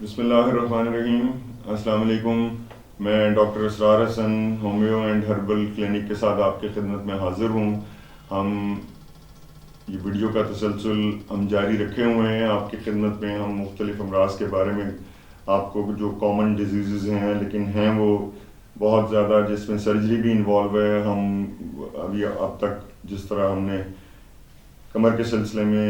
بسم اللہ الرحمن الرحیم۔ السلام علیکم۔ میں doctor Israr Hassan homeo and herbal clinic کے ساتھ آپ کی خدمت میں حاضر ہوں۔ ہم یہ ویڈیو کا تسلسل ہم جاری رکھے ہوئے ہیں آپ کی خدمت میں۔ ہم مختلف امراض کے بارے میں آپ کو جو کامن ڈیزیزز ہیں لیکن ہیں وہ بہت زیادہ، جس میں سرجری بھی انوالو ہے، ہم ابھی اب تک جس طرح ہم نے کمر کے سلسلے میں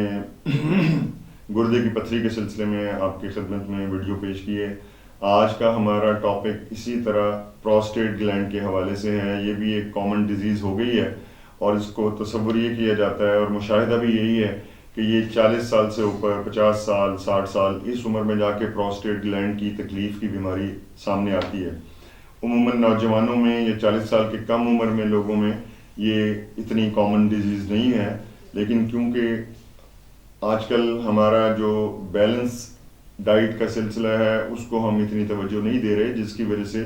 گردے کی پتھری کے سلسلے میں آپ کی خدمت میں ویڈیو پیش کی ہے، آج کا ہمارا ٹاپک اسی طرح پروسٹیٹ گلینڈ کے حوالے سے ہے۔ یہ بھی ایک کامن ڈیزیز ہو گئی ہے اور اس کو تصور یہ کیا جاتا ہے اور مشاہدہ بھی یہی ہے کہ یہ 40 سال سے اوپر، 50 سال، 60 سال اس عمر میں جا کے پروسٹیٹ گلینڈ کی تکلیف کی بیماری سامنے آتی ہے۔ عموماً نوجوانوں میں یا 40 سال کے کم عمر میں لوگوں میں یہ اتنی کامن ڈیزیز نہیں ہے، لیکن کیونکہ آج کل ہمارا جو بیلنس ڈائٹ کا سلسلہ ہے اس کو ہم اتنی توجہ نہیں دے رہے، جس کی وجہ سے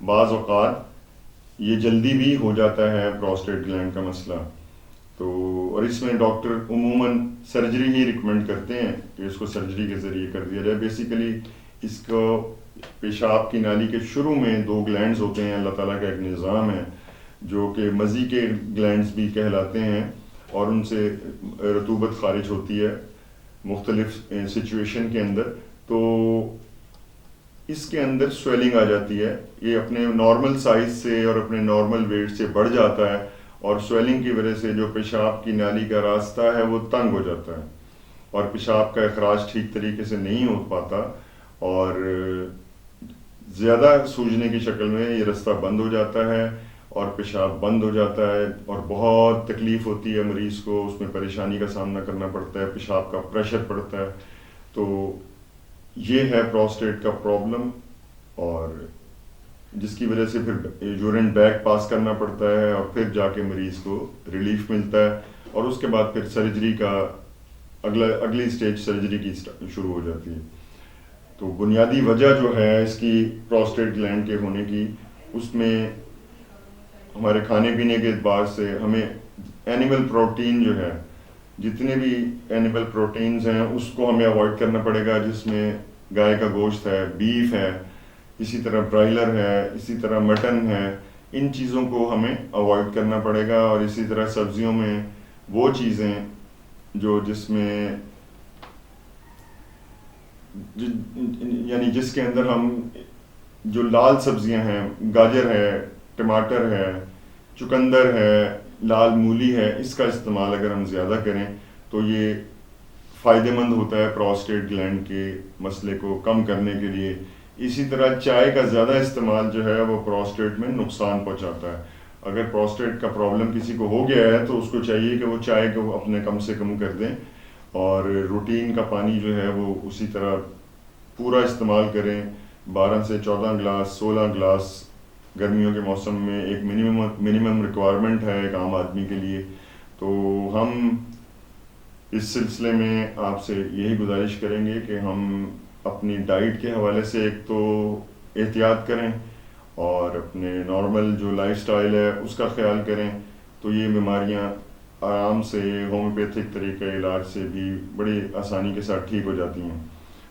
بعض اوقات یہ جلدی بھی ہو جاتا ہے پروسٹیٹ گلینڈ کا مسئلہ۔ تو اور اس میں ڈاکٹر عموماً سرجری ہی ریکمینڈ کرتے ہیں کہ اس کو سرجری کے ذریعے کر دیا جائے۔ بیسیکلی اس کو پیشاب کی نالی کے شروع میں 2 گلینڈز ہوتے ہیں، اللہ تعالیٰ کا ایک نظام ہے جو کہ مزی کے گلینڈز بھی کہلاتے ہیں، اور ان سے رطوبت خارج ہوتی ہے مختلف سچویشن کے اندر۔ تو اس کے اندر سویلنگ آ جاتی ہے، یہ اپنے نارمل سائز سے اور اپنے نارمل ویٹ سے بڑھ جاتا ہے، اور سویلنگ کی وجہ سے جو پیشاب کی نالی کا راستہ ہے وہ تنگ ہو جاتا ہے اور پیشاب کا اخراج ٹھیک طریقے سے نہیں ہو پاتا، اور زیادہ سوجنے کی شکل میں یہ راستہ بند ہو جاتا ہے اور پیشاب بند ہو جاتا ہے، اور بہت تکلیف ہوتی ہے مریض کو، اس میں پریشانی کا سامنا کرنا پڑتا ہے، پیشاب کا پریشر پڑتا ہے۔ تو یہ ہے پروسٹیٹ کا پرابلم، اور جس کی وجہ سے پھر یورین بیگ پاس کرنا پڑتا ہے اور پھر جا کے مریض کو ریلیف ملتا ہے، اور اس کے بعد پھر سرجری کا اگلی سٹیج سرجری کی شروع ہو جاتی ہے۔ تو بنیادی وجہ جو ہے اس کی پروسٹیٹ گلینڈ کے ہونے کی، اس میں ہمارے کھانے پینے کے اعتبار سے ہمیں اینیمل پروٹین جو ہے، جتنے بھی اینیمل پروٹینز ہیں اس کو ہمیں اوائڈ کرنا پڑے گا، جس میں گائے کا گوشت ہے، بیف ہے، اسی طرح برائلر ہے، اسی طرح مٹن ہے، ان چیزوں کو ہمیں اوائڈ کرنا پڑے گا، اور اسی طرح سبزیوں میں وہ چیزیں جو جس میں یعنی جس کے اندر ہم جو لال سبزیاں ہیں، گاجر ہے، ٹماٹر ہے، چقندر ہے، لال مولی ہے، اس کا استعمال اگر ہم زیادہ کریں تو یہ فائدہ مند ہوتا ہے پروسٹیٹ گلینڈ کے مسئلے کو کم کرنے کے لیے۔ اسی طرح چائے کا زیادہ استعمال جو ہے وہ پروسٹیٹ میں نقصان پہنچاتا ہے۔ اگر پروسٹیٹ کا پرابلم کسی کو ہو گیا ہے تو اس کو چاہیے کہ وہ چائے کو اپنے کم سے کم کر دیں، اور روٹین کا پانی جو ہے وہ اسی طرح پورا استعمال کریں، 12 سے 14 گلاس، 16 گلاس گرمیوں کے موسم میں ایک منیمم ریکوائرمنٹ ہے ایک عام آدمی کے لیے۔ تو ہم اس سلسلے میں آپ سے یہی گزارش کریں گے کہ ہم اپنی ڈائٹ کے حوالے سے ایک تو احتیاط کریں، اور اپنے نارمل جو لائف سٹائل ہے اس کا خیال کریں، تو یہ بیماریاں آرام سے ہومیوپیتھک طریقہ علاج سے بھی بڑی آسانی کے ساتھ ٹھیک ہو جاتی ہیں۔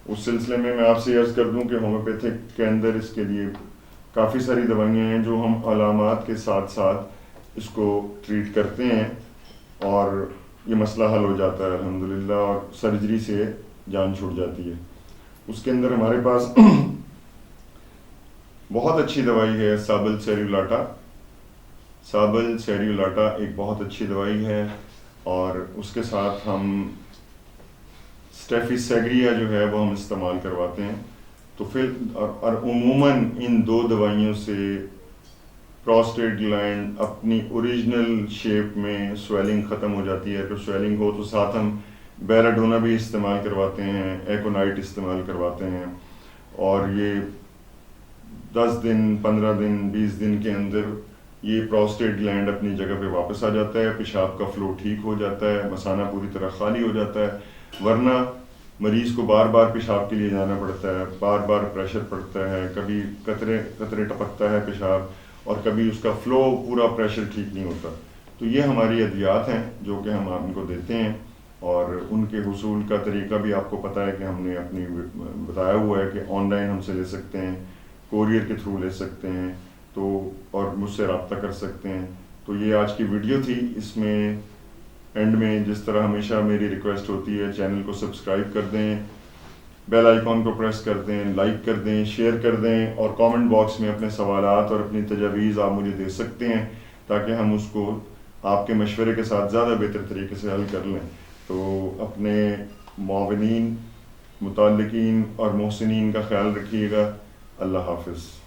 اس سلسلے میں عرض کر دوں کہ ہومیوپیتھک کے اندر اس کے لیے کافی ساری دوائیاں ہیں جو ہم علامات کے ساتھ ساتھ اس کو ٹریٹ کرتے ہیں، اور یہ مسئلہ حل ہو جاتا ہے الحمدللہ، اور سرجری سے جان چھوٹ جاتی ہے۔ اس کے اندر ہمارے پاس بہت اچھی دوائی ہے سابل سیریولاٹا۔ سابل سیریولاٹا ایک بہت اچھی دوائی ہے، اور اس کے ساتھ ہم اسٹیفی سیگریا جو ہے وہ ہم استعمال کرواتے ہیں۔ تو پھر اور عموماً ان 2 دوائیوں سے پروسٹیٹ گلینڈ اپنی اوریجنل شیپ میں سویلنگ ختم ہو جاتی ہے۔ اگر سویلنگ ہو تو ساتھ ہم بیراڈونا بھی استعمال کرواتے ہیں، ایکونائٹ استعمال کرواتے ہیں، اور یہ 10 دن، 15 دن، 20 دن کے اندر یہ پروسٹیٹ گلینڈ اپنی جگہ پہ واپس آ جاتا ہے، پیشاب کا فلو ٹھیک ہو جاتا ہے، مثانہ پوری طرح خالی ہو جاتا ہے۔ ورنہ مریض کو بار بار پیشاب کے لیے جانا پڑتا ہے، بار بار پریشر پڑتا ہے، کبھی قطرے قطرے ٹپکتا ہے پیشاب، اور کبھی اس کا فلو پورا پریشر ٹھیک نہیں ہوتا۔ تو یہ ہماری ادویات ہیں جو کہ ہم آپ ان کو دیتے ہیں، اور ان کے حصول کا طریقہ بھی آپ کو پتہ ہے کہ ہم نے اپنی بتایا ہوا ہے کہ آن لائن ہم سے لے سکتے ہیں، کوریئر کے تھرو لے سکتے ہیں، تو اور مجھ سے رابطہ کر سکتے ہیں۔ تو یہ آج کی ویڈیو تھی۔ اس میں اینڈ میں جس طرح ہمیشہ میری ریکویسٹ ہوتی ہے، چینل کو سبسکرائب کر دیں، بیل آئیکن کو پریس کر دیں، لائک کر دیں، شیئر کر دیں، اور کامنٹ باکس میں اپنے سوالات اور اپنی تجاویز آپ مجھے دے سکتے ہیں تاکہ ہم اس کو آپ کے مشورے کے ساتھ زیادہ بہتر طریقے سے حل کر لیں۔ تو اپنے معاونین، متعلقین اور محسنین کا خیال رکھیے گا۔ اللہ حافظ۔